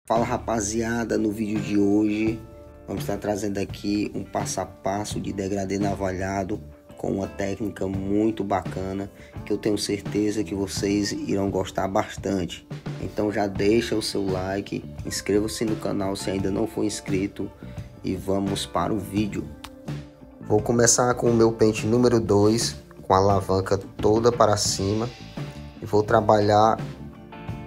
Fala rapaziada, no vídeo de hoje vamos estar trazendo aqui um passo a passo de degradê navalhado com uma técnica muito bacana que eu tenho certeza que vocês irão gostar bastante. Então já deixa o seu like, inscreva-se no canal se ainda não for inscrito e vamos para o vídeo. Vou começar com o meu pente número 2 com a alavanca toda para cima e vou trabalhar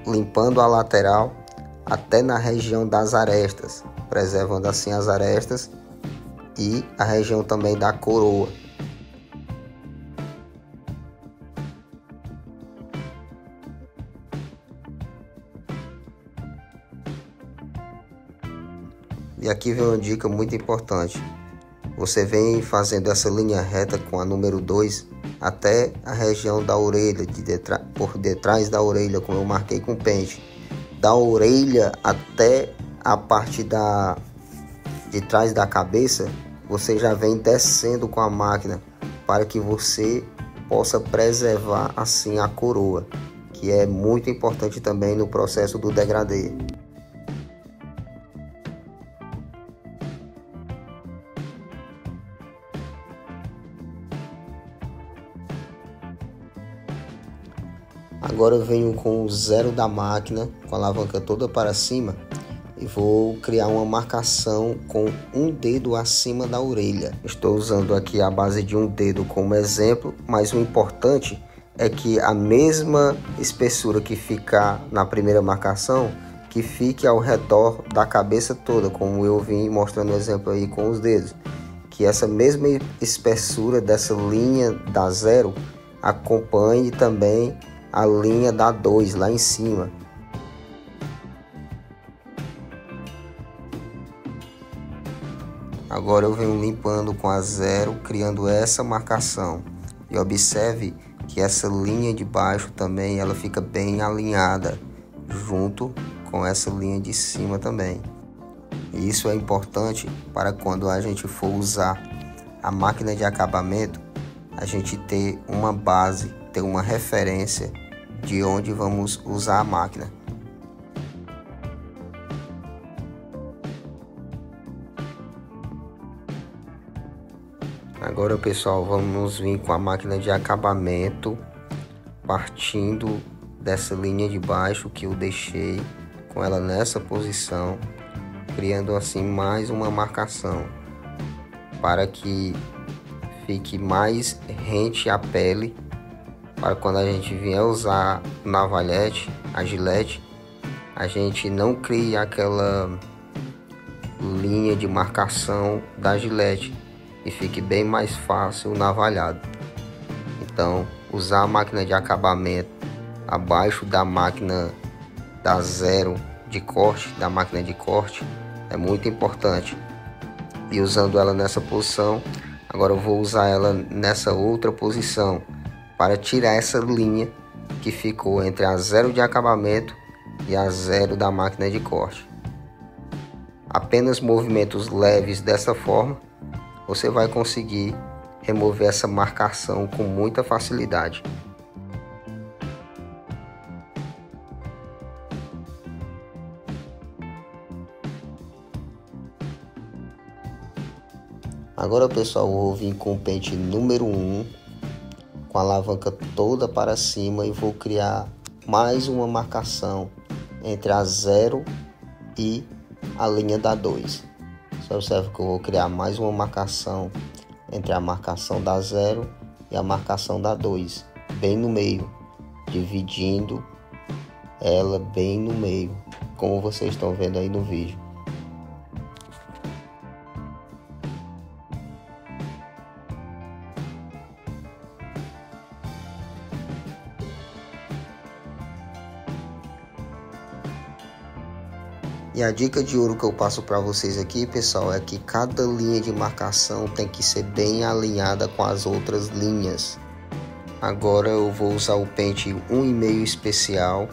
limpando a lateral até na região das arestas, preservando assim as arestas e a região também da coroa. E aqui vem uma dica muito importante. Você vem fazendo essa linha reta com a número 2 até a região da orelha, por detrás da orelha, como eu marquei com pente. Da orelha até a parte de trás da cabeça, você já vem descendo com a máquina para que você possa preservar assim a coroa, que é muito importante também no processo do degradê. Agora eu venho com o 0 da máquina, com a alavanca toda para cima, e vou criar uma marcação com um dedo acima da orelha. Estou usando aqui a base de um dedo como exemplo, mas o importante é que a mesma espessura que ficar na primeira marcação, que fique ao redor da cabeça toda, como eu vim mostrando o exemplo aí com os dedos. Que essa mesma espessura dessa linha da 0 acompanhe também a linha da 2 lá em cima. Agora eu venho limpando com a 0, criando essa marcação. E observe que essa linha de baixo também ela fica bem alinhada junto com essa linha de cima também. E isso é importante para quando a gente for usar a máquina de acabamento, a gente ter uma base, ter uma referência de onde vamos usar a máquina. Agora pessoal, vamos vir com a máquina de acabamento, partindo dessa linha de baixo que eu deixei com ela nessa posição, criando assim mais uma marcação para que fique mais rente à pele, para quando a gente vier usar o navalhete, a gilete, a gente não crie aquela linha de marcação da gilete e fique bem mais fácil o navalhado. Então, usar a máquina de acabamento abaixo da máquina da 0 de corte, da máquina de corte, é muito importante. E usando ela nessa posição, agora eu vou usar ela nessa outra posição, para tirar essa linha que ficou entre a 0 de acabamento e a 0 da máquina de corte. Apenas movimentos leves dessa forma, você vai conseguir remover essa marcação com muita facilidade. Agora pessoal, eu vou vir com o pente número 1, com a alavanca toda para cima, e vou criar mais uma marcação entre a 0 e a linha da 2. Você observa que eu vou criar mais uma marcação entre a marcação da 0 e a marcação da 2, bem no meio, dividindo ela bem no meio, como vocês estão vendo aí no vídeo. E a dica de ouro que eu passo para vocês aqui, pessoal, é que cada linha de marcação tem que ser bem alinhada com as outras linhas. Agora eu vou usar o pente 1,5 especial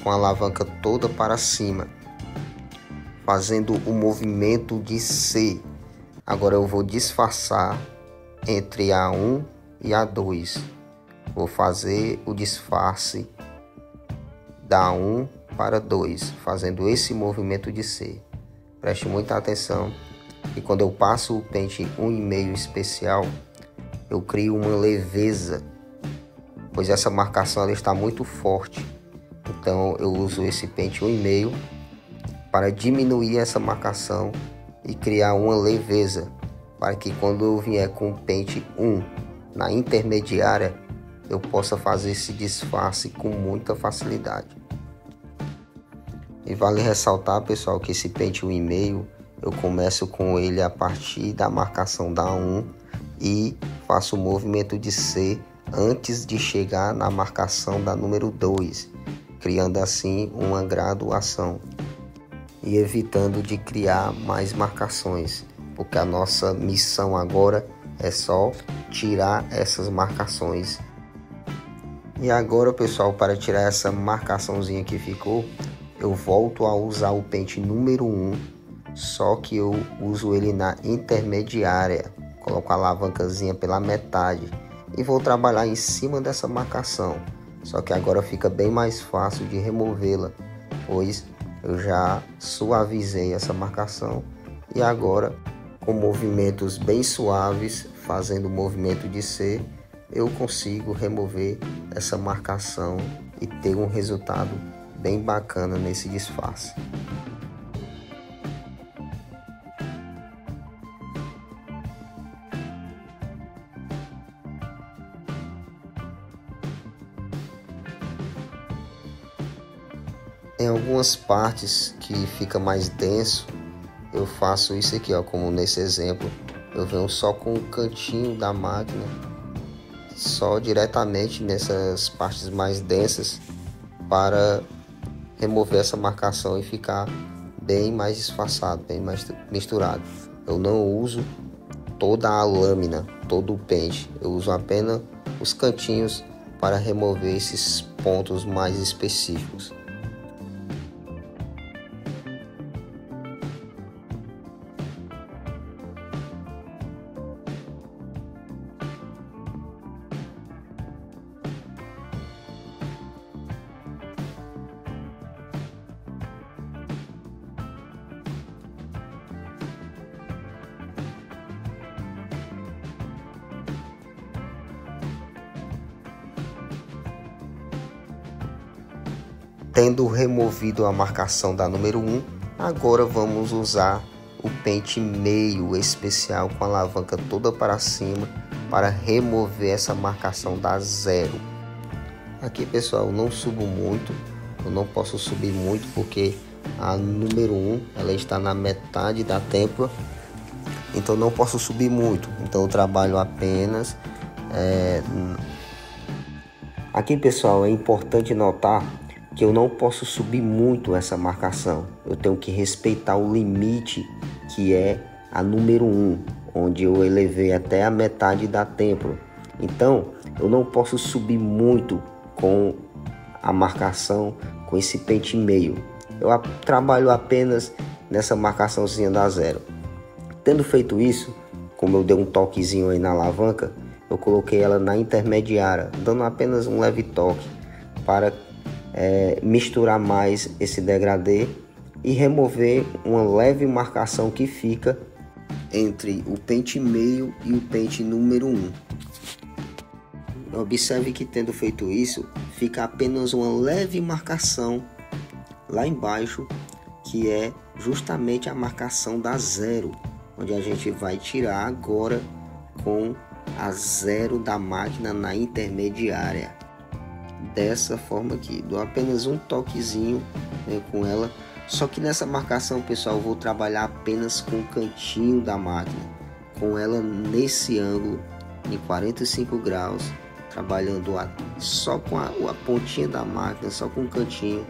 com a alavanca toda para cima, fazendo o movimento de C. Agora eu vou disfarçar entre a 1 e a 2. Vou fazer o disfarce da 1 para 2, fazendo esse movimento de C. Preste muita atenção e quando eu passo o pente 1,5 especial, eu crio uma leveza, pois essa marcação ela está muito forte. Então eu uso esse pente 1,5 para diminuir essa marcação e criar uma leveza, para que quando eu vier com o pente 1 na intermediária, eu possa fazer esse disfarce com muita facilidade. E vale ressaltar, pessoal, que esse pente 1,5 eu começo com ele a partir da marcação da 1 e faço o movimento de C antes de chegar na marcação da número 2, criando assim uma graduação e evitando de criar mais marcações, porque a nossa missão agora é só tirar essas marcações. E agora, pessoal, para tirar essa marcaçãozinha que ficou, eu volto a usar o pente número 1, só que eu uso ele na intermediária, coloco a alavancazinha pela metade e vou trabalhar em cima dessa marcação, só que agora fica bem mais fácil de removê-la, pois eu já suavizei essa marcação e agora, com movimentos bem suaves, fazendo o movimento de C, eu consigo remover essa marcação e ter um resultado bem bacana nesse disfarce. Em algumas partes que fica mais denso, eu faço isso aqui, ó, como nesse exemplo, eu venho só com o cantinho da máquina, só diretamente nessas partes mais densas, para remover essa marcação e ficar bem mais disfarçado, bem mais misturado. Eu não uso toda a lâmina, todo o pente, eu uso apenas os cantinhos para remover esses pontos mais específicos. Tendo removido a marcação da número 1, agora vamos usar o pente meio especial com a alavanca toda para cima para remover essa marcação da 0. Aqui, pessoal, eu não subo muito, eu não posso subir muito porque a número 1 ela está na metade da têmpora, então não posso subir muito, então eu trabalho apenas Aqui, pessoal, é importante notar que eu não posso subir muito essa marcação. Eu tenho que respeitar o limite, que é a número 1, onde eu elevei até a metade da têmpora. Então, eu não posso subir muito com a marcação, com esse pente meio. Eu trabalho apenas nessa marcaçãozinha da 0. Tendo feito isso, como eu dei um toquezinho aí na alavanca, eu coloquei ela na intermediária, dando apenas um leve toque para misturar mais esse degradê e remover uma leve marcação que fica entre o pente meio e o pente número 1. Observe que, tendo feito isso, fica apenas uma leve marcação lá embaixo, que é justamente a marcação da 0, onde a gente vai tirar agora com a 0 da máquina na intermediária. Dessa forma aqui, dou apenas um toquezinho com ela, só que nessa marcação, pessoal, eu vou trabalhar apenas com o cantinho da máquina, com ela nesse ângulo em 45 graus, trabalhando só com a pontinha da máquina, só com o cantinho,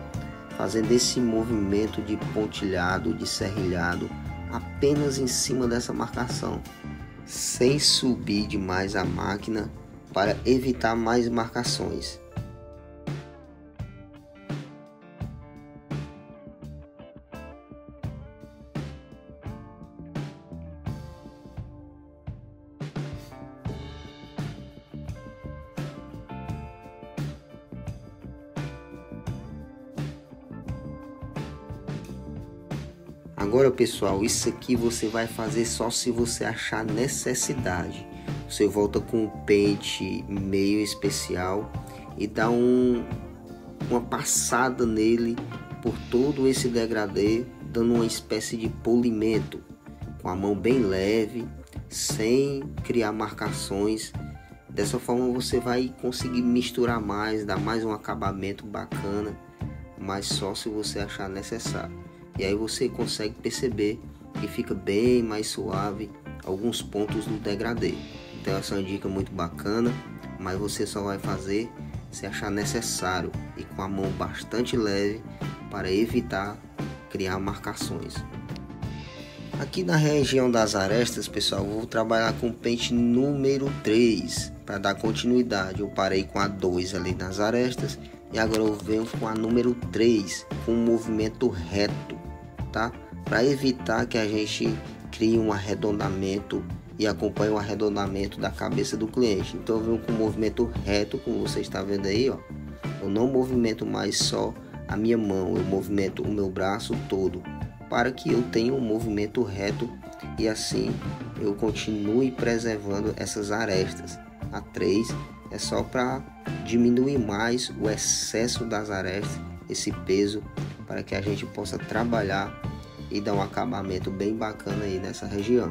fazendo esse movimento de pontilhado, de serrilhado, apenas em cima dessa marcação, sem subir demais a máquina para evitar mais marcações. Agora, pessoal, isso aqui você vai fazer só se você achar necessidade. Você volta com um pente meio especial e dá uma passada nele por todo esse degradê, dando uma espécie de polimento, com a mão bem leve, sem criar marcações. Dessa forma você vai conseguir misturar mais, dar mais um acabamento bacana, mas só se você achar necessário. E aí você consegue perceber que fica bem mais suave alguns pontos do degradê. Então essa é uma dica muito bacana, mas você só vai fazer se achar necessário e com a mão bastante leve para evitar criar marcações. Aqui na região das arestas, pessoal, eu vou trabalhar com o pente número 3 para dar continuidade. Eu parei com a 2 ali nas arestas e agora eu venho com a número 3 com um movimento reto, tá? Para evitar que a gente crie um arredondamento e acompanhe o arredondamento da cabeça do cliente. Então eu venho com um movimento reto, como você está vendo aí, ó. Eu não movimento mais só a minha mão, eu movimento o meu braço todo, para que eu tenha um movimento reto e assim eu continue preservando essas arestas. A 3 é só para diminuir mais o excesso das arestas, esse peso, para que a gente possa trabalhar e dar um acabamento bem bacana aí nessa região.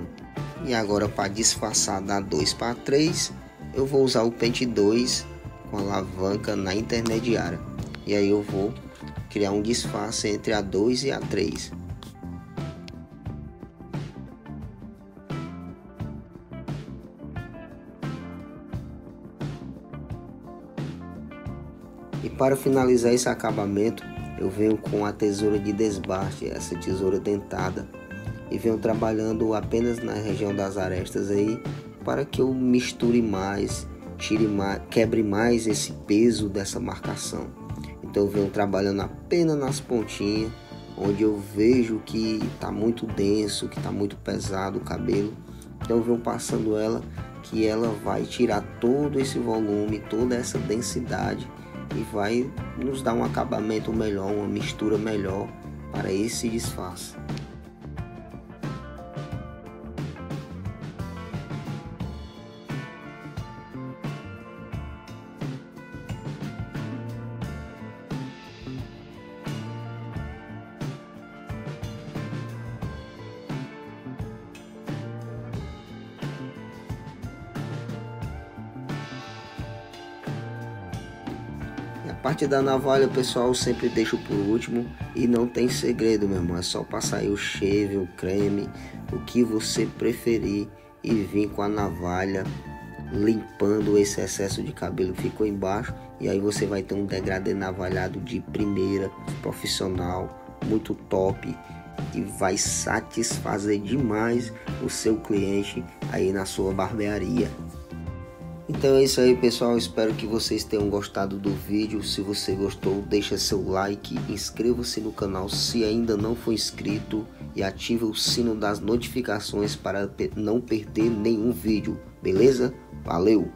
E agora, para disfarçar da 2 para 3, eu vou usar o pente 2 com a alavanca na intermediária. E aí eu vou criar um disfarce entre a 2 e a 3. E para finalizar esse acabamento, eu venho com a tesoura de desbaste, essa tesoura dentada, e venho trabalhando apenas na região das arestas aí, para que eu misture mais, quebre mais esse peso dessa marcação. Então eu venho trabalhando apenas nas pontinhas, onde eu vejo que está muito denso, que está muito pesado o cabelo. Então eu venho passando ela, que ela vai tirar todo esse volume, toda essa densidade, e vai nos dar um acabamento melhor, uma mistura melhor para esse disfarce. A parte da navalha, pessoal, eu sempre deixo por último e não tem segredo, meu irmão. É só passar aí o shave, o creme, o que você preferir e vir com a navalha limpando esse excesso de cabelo que ficou embaixo. E aí você vai ter um degradê navalhado de primeira, profissional, muito top, e vai satisfazer demais o seu cliente aí na sua barbearia. Então é isso aí, pessoal, espero que vocês tenham gostado do vídeo. Se você gostou, deixa seu like, inscreva-se no canal se ainda não for inscrito e ative o sino das notificações para não perder nenhum vídeo, beleza? Valeu!